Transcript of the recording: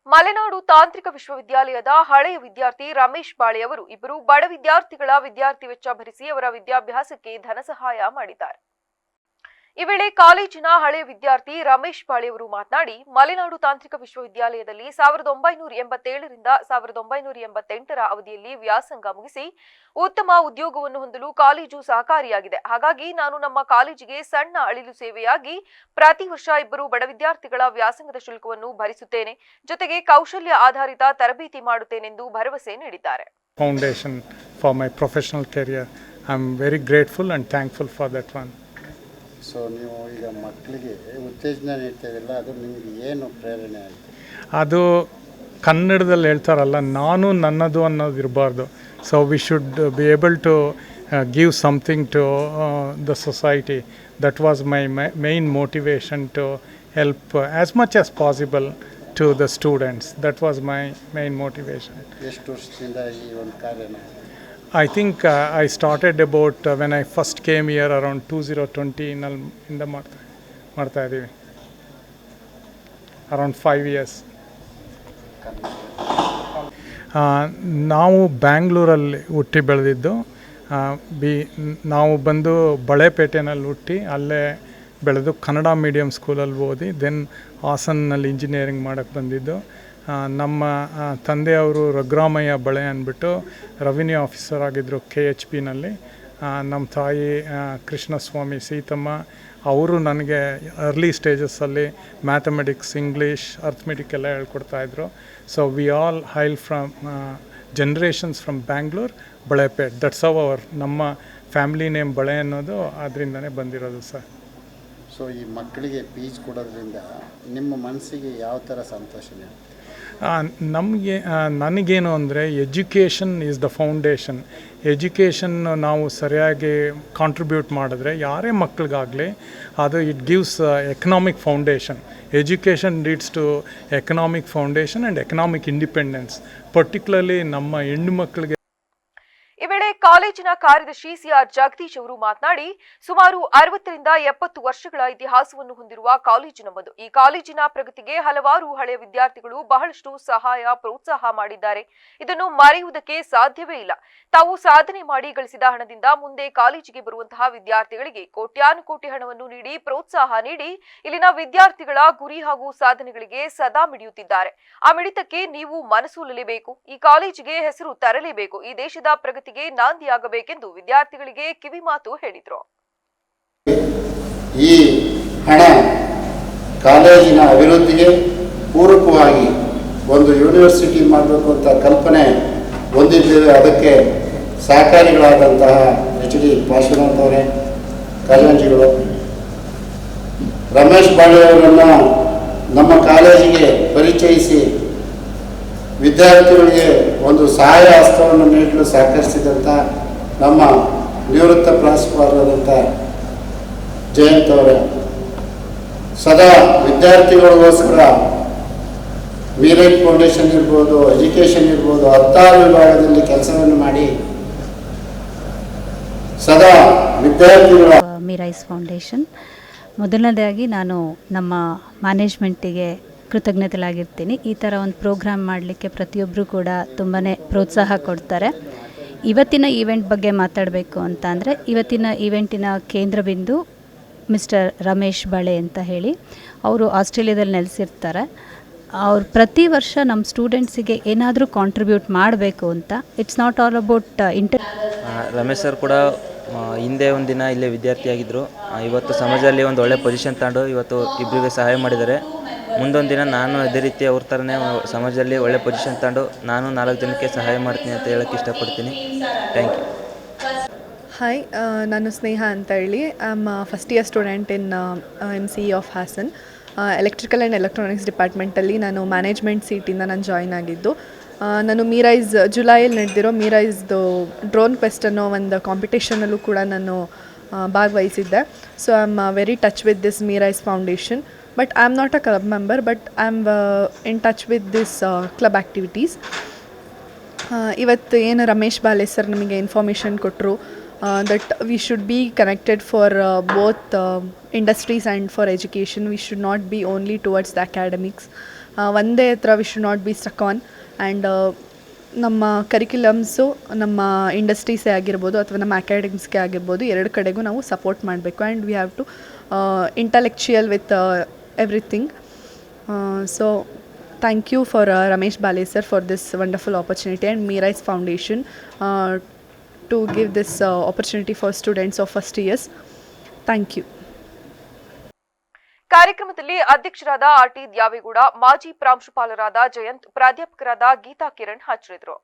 ಮಲೆನಾಡು ತಾಂತ್ರಿಕ ವಿಶ್ವವಿದ್ಯಾಲಯದ ಹಳೆಯ ವಿದ್ಯಾರ್ಥಿ ರಮೇಶ್ ಬಾಳೆ ಅವರು ಇಬ್ಬರು ಬಡ ವಿದ್ಯಾರ್ಥಿಗಳ ವಿದ್ಯಾರ್ಥಿ ವೆಚ್ಚ ಭರಿಸಿ ಅವರ ವಿದ್ಯಾಭ್ಯಾಸಕ್ಕೆ ಧನಸಹಾಯ ಮಾಡಿದ್ದಾರೆ. ಈ ವೇಳೆ ಕಾಲೇಜಿನ ಹಳೆಯ ವಿದ್ಯಾರ್ಥಿ ರಮೇಶ್ ಬಾಳೆ ಅವರು ಮಾತನಾಡಿ, ಮಲೆನಾಡು ತಾಂತ್ರಿಕ ವಿಶ್ವವಿದ್ಯಾಲಯದಲ್ಲಿ 1987 ರಿಂದ 1988ರ ಅವಧಿಯಲ್ಲಿ ವ್ಯಾಸಂಗ ಮುಗಿಸಿ ಉತ್ತಮ ಉದ್ಯೋಗವನ್ನು ಹೊಂದಲು ಕಾಲೇಜು ಸಹಕಾರಿಯಾಗಿದೆ. ಹಾಗಾಗಿ ನಾನು ನಮ್ಮ ಕಾಲೇಜಿಗೆ ಸಣ್ಣ ಅಳಿಲು ಸೇವೆಯಾಗಿ ಪ್ರತಿ ವರ್ಷ ಇಬ್ಬರು ಬಡ ವಿದ್ಯಾರ್ಥಿಗಳ ವ್ಯಾಸಂಗದ ಶುಲ್ಕವನ್ನು ಭರಿಸುತ್ತೇನೆ. ಜೊತೆಗೆ ಕೌಶಲ್ಯ ಆಧಾರಿತ ತರಬೇತಿ ಮಾಡುತ್ತೇನೆಂದು ಭರವಸೆ ನೀಡಿದ್ದಾರೆ. Foundation for my professional career. I'm very grateful and thankful for that one. So ನೀವು ಈಗ ಮಕ್ಕಳಿಗೆ ಉತ್ತೇಜನ ನೀಡ್ತಿರಲ್ಲ, ಅದು ನಿಮಗೆ ಏನು ಪ್ರೇರಣೆ ಆಯಿತು? ಅದು ಕನ್ನಡದಲ್ಲಿ ಹೇಳ್ತಾರಲ್ಲ, ನಾನು ನನ್ನದು ಅನ್ನೋದು ಇರಬಾರ್ದು. So we should be able to give something to the society. That was my main motivation to help as much as possible to the students. That was my main motivation. ಎಷ್ಟು ವರ್ಷದಿಂದ ಈ ಒಂದು ಕಾರ್ಯನ? I think I started about when I first came here around 2020 ಇಂದ ಮಾಡ್ತಾ ಇದ್ದೀವಿ. Around 5 years. ನಾವು ಬ್ಯಾಂಗ್ಳೂರಲ್ಲಿ ಹುಟ್ಟಿ ಬೆಳೆದಿದ್ದು. ನಾವು ಬಂದು ಬಳೆಪೇಟೆನಲ್ಲಿ ಹುಟ್ಟಿ ಅಲ್ಲೇ ಬೆಳೆದು ಕನ್ನಡ ಮೀಡಿಯಮ್ ಸ್ಕೂಲಲ್ಲಿ ಓದಿ ದೆನ್ ಹಾಸನ್ನಲ್ಲಿ ಇಂಜಿನಿಯರಿಂಗ್ ಮಾಡೋಕ್ಕೆ ಬಂದಿದ್ದು. ನಮ್ಮ ತಂದೆಯವರು ರಘುರಾಮಯ್ಯ ಬಳೆ ಅಂದ್ಬಿಟ್ಟು ರೆವಿನ್ಯೂ ಆಫೀಸರ್ ಆಗಿದ್ದರು KHPನಲ್ಲಿ. ನಮ್ಮ ತಾಯಿ ಕೃಷ್ಣಸ್ವಾಮಿ ಸೀತಮ್ಮ ಅವರು ನನಗೆ ಅರ್ಲಿ ಸ್ಟೇಜಸ್ಸಲ್ಲಿ ಮ್ಯಾಥಮೆಟಿಕ್ಸ್, ಇಂಗ್ಲೀಷ್, ಅರ್ಥಮೆಟಿಕ್ ಎಲ್ಲ ಹೇಳ್ಕೊಡ್ತಾಯಿದ್ರು. So we all hail from generations from Bangalore, Balepet. That's our ನಮ್ಮ ಫ್ಯಾಮಿಲಿ ನೇಮ್ ಬಳೆ ಅನ್ನೋದು ಅದರಿಂದನೇ ಬಂದಿರೋದು ಸರ್. ಸೊ ಈ ಮಕ್ಕಳಿಗೆ ಫೀಸ್ ಕೊಡೋದ್ರಿಂದ ನಿಮ್ಮ ಮನಸ್ಸಿಗೆ ಯಾವ ಥರ ಸಂತೋಷನೇ? ನನಗೇನು ಅಂದರೆ education is the foundation. Education ನಾವು ಸರಿಯಾಗಿ ಕಾಂಟ್ರಿಬ್ಯೂಟ್ ಮಾಡಿದ್ರೆ ಯಾರೇ ಮಕ್ಕಳಿಗಾಗಲಿ ಅದು it gives economic foundation. Education leads to economic foundation and economic independence. Particularly ನಮ್ಮ ಹೆಣ್ಣು ಮಕ್ಕಳಿಗೆ. ಈ ವೇಳೆ ಕಾಲೇಜಿನ ಕಾರ್ಯದರ್ಶಿ ಸಿಆರ್ ಜಗದೀಶ್ ಅವರು ಮಾತನಾಡಿ, ಸುಮಾರು 60 ರಿಂದ 70 ವರ್ಷಗಳ ಇತಿಹಾಸವನ್ನು ಹೊಂದಿರುವ ಕಾಲೇಜು ನಮ್ಮದು. ಈ ಕಾಲೇಜಿನ ಪ್ರಗತಿಗೆ ಹಲವಾರು ಹಳೆಯ ವಿದ್ಯಾರ್ಥಿಗಳು ಬಹಳಷ್ಟು ಸಹಾಯ ಪ್ರೋತ್ಸಾಹ ಮಾಡಿದ್ದಾರೆ. ಇದನ್ನು ಮರೆಯುವುದಕ್ಕೆ ಸಾಧ್ಯವೇ ಇಲ್ಲ. ತಾವು ಸಾಧನೆ ಮಾಡಿ ಗಳಿಸಿದ ಹಣದಿಂದ ಮುಂದೆ ಕಾಲೇಜಿಗೆ ಬರುವಂತಹ ವಿದ್ಯಾರ್ಥಿಗಳಿಗೆ ಕೋಟ್ಯಾನುಕೋಟಿ ಹಣವನ್ನು ನೀಡಿ ಪ್ರೋತ್ಸಾಹ ನೀಡಿ ಇಲ್ಲಿನ ವಿದ್ಯಾರ್ಥಿಗಳ ಗುರಿ ಹಾಗೂ ಸಾಧನೆಗಳಿಗೆ ಸದಾ ಮಿಡಿಯುತ್ತಿದ್ದಾರೆ. ಆ ಮಿಡಿತಕ್ಕೆ ನೀವು ಮನಸೋಲಲೇಬೇಕು. ಈ ಕಾಲೇಜಿಗೆ ಹೆಸರು ತರಲೇಬೇಕು. ಈ ದೇಶದ ಪ್ರಗತಿಗೆ ನಾಂದಿಯಾಗಬೇಕೆಂದು ವಿದ್ಯಾರ್ಥಿಗಳಿಗೆ ಕಿವಿಮಾತು ಹೇಳಿದರು. ಈ ಹಣ ಕಾಲೇಜಿನ ಅಭಿವೃದ್ಧಿಗೆ ಪೂರಕವಾಗಿ ಒಂದು ಯೂನಿವರ್ಸಿಟಿ ಮಾಡಬೇಕು ಅಂತ ಕಲ್ಪನೆ ಹೊಂದಿದ್ದೇವೆ. ಅದಕ್ಕೆ ಸಹಕಾರಿಗಳಾದಂತಹ HD ಪಾರ್ಶ್ವನಾಥ್ ಅವರೇ, ಖಜಾಂಚಿಗಳು, ರಮೇಶ್ ಬಾಳೆ ಅವರನ್ನು ನಮ್ಮ ಕಾಲೇಜಿಗೆ ಪರಿಚಯಿಸಿ ವಿದ್ಯಾರ್ಥಿಗಳಿಗೆ ಒಂದು ಸಹಾಯ ಹಸ್ತವನ್ನು ನೀಡಲು ಸಹಕರಿಸಿದಂಥ ನಮ್ಮ ನಿವೃತ್ತ ಪ್ರಾಂಶುಪಾಲರಾದಂಥ ಜಯಂತ್ ಅವರೇ, ಸದಾ ವಿದ್ಯಾರ್ಥಿಗಳಿಗೋಸ್ಕರ ಮೀರೈಟ್ ಫೌಂಡೇಶನ್ ಇರ್ಬೋದು, ಎಜುಕೇಷನ್ ಇರ್ಬೋದು, 16 ವಿಭಾಗದಲ್ಲಿ ಕೆಲಸವನ್ನು ಮಾಡಿ ಸದಾ ವಿದ್ಯಾರ್ಥಿಗಳ ಮೀರೈಸ್ ಫೌಂಡೇಶನ್. ಮೊದಲನೇದಾಗಿ ನಾನು ನಮ್ಮ ಮ್ಯಾನೇಜ್ಮೆಂಟಿಗೆ ಕೃತಜ್ಞತೆಲಾಗಿರ್ತೀನಿ. ಈ ಥರ ಒಂದು ಪ್ರೋಗ್ರಾಮ್ ಮಾಡಲಿಕ್ಕೆ ಪ್ರತಿಯೊಬ್ಬರು ಕೂಡ ತುಂಬಾ ಪ್ರೋತ್ಸಾಹ ಕೊಡ್ತಾರೆ. ಇವತ್ತಿನ ಈವೆಂಟ್ ಬಗ್ಗೆ ಮಾತಾಡಬೇಕು ಅಂತ ಅಂದರೆ, ಇವತ್ತಿನ ಈವೆಂಟಿನ ಕೇಂದ್ರ ಬಿಂದು ಮಿಸ್ಟರ್ ರಮೇಶ್ ಬಾಳೆ ಅಂತ ಹೇಳಿ, ಅವರು ಆಸ್ಟ್ರೇಲಿಯಾದಲ್ಲಿ ನೆಲೆಸಿರ್ತಾರೆ. ಅವ್ರು ಪ್ರತಿ ವರ್ಷ ನಮ್ಮ ಸ್ಟೂಡೆಂಟ್ಸಿಗೆ ಏನಾದರೂ ಕಾಂಟ್ರಿಬ್ಯೂಟ್ ಮಾಡಬೇಕು ಅಂತ. It's not all about Ramesh sir ಕೂಡ ಹಿಂದೆ ಒಂದು ದಿನ ಇಲ್ಲೇ ವಿದ್ಯಾರ್ಥಿಯಾಗಿದ್ದರು. ಇವತ್ತು ಸಮಾಜದಲ್ಲಿ ಒಂದು ಒಳ್ಳೆ ಪೊಸಿಷನ್ ತಗೊಂಡು ಇವತ್ತು ಇಬ್ಬರಿಗೆ ಸಹಾಯ ಮಾಡಿದ್ದಾರೆ. ಮುಂದೊಂದು ದಿನ ನಾನು ಅದೇ ರೀತಿ ಅವ್ರ ಥರನೇ ಸಮಾಜದಲ್ಲಿ ಒಳ್ಳೆ ಪೊಸಿಷನ್ ತಗೊಂಡು ನಾನು 4 ಜನಕ್ಕೆ ಸಹಾಯ ಮಾಡ್ತೀನಿ ಅಂತ ಹೇಳೋಕ್ಕೆ ಇಷ್ಟಪಡ್ತೀನಿ. Thank you. ಹಾಯ್, ನಾನು ಸ್ನೇಹ ಅಂತ ಹೇಳಿ. I am first year student in MCE of Hassan. Electrical and electronics ಡಿಪಾರ್ಟ್ಮೆಂಟಲ್ಲಿ ನಾನು ಮ್ಯಾನೇಜ್ಮೆಂಟ್ ಸೀಟಿಂದ ನಾನು ಜಾಯ್ನ್ ಆಗಿದ್ದು. ನಾನು ಮೀರೈಸ್ ಜುಲೈಯಲ್ಲಿ ನಡೆದಿರೋ ಮೀರೈಸ್ದು ಡ್ರೋನ್ ಕ್ವೆಸ್ಟ್ ಅನ್ನೋ ಒಂದು ಕಾಂಪಿಟೇಷನಲ್ಲೂ ಕೂಡ ನಾನು ಭಾಗವಹಿಸಿದ್ದೆ. So I am very touch with this ಮೀರೈಸ್ foundation. But I am not a club member, but I am in touch with this club activities. ಇವತ್ತು ಏನು ರಮೇಶ್ ಬಾಳೆ ಸರ್ ನಮಗೆ ಇನ್ಫಾರ್ಮೇಷನ್ ಕೊಟ್ಟರು, that we should be connected for both industries and for education. We should not be only towards the academics. ಒಂದೇ ಹತ್ರ we should not be stuck on. And ನಮ್ಮ ಕರಿಕ್ಯುಲಮ್ಸು ನಮ್ಮ ಇಂಡಸ್ಟ್ರೀಸೇ ಆಗಿರ್ಬೋದು ಅಥವಾ ನಮ್ಮ ಅಕಾಡೆಮಿಕ್ಸ್ಗೆ ಆಗಿರ್ಬೋದು, ಎರಡು ಕಡೆಗೂ ನಾವು ಸಪೋರ್ಟ್ ಮಾಡಬೇಕು. And we have to intellectual with everything. So thank you for Ramesh Bale sir for this wonderful opportunity, and Meerais Foundation to give this opportunity for students of first years. Thank you. ಕಾರ್ಯಕ್ರಮದಲ್ಲಿ ಅಧ್ಯಕ್ಷರಾದ RT Dyavegowda, ಮಾಜಿ ಪ್ರಾಂಶುಪಾಲರಾದ ಜಯಂತ್, ಪ್ರಾಧ್ಯಾಪಕರಾದ ಗೀತಾ ಕಿರಣ್ ಹಾಜರಿದ್ದರು.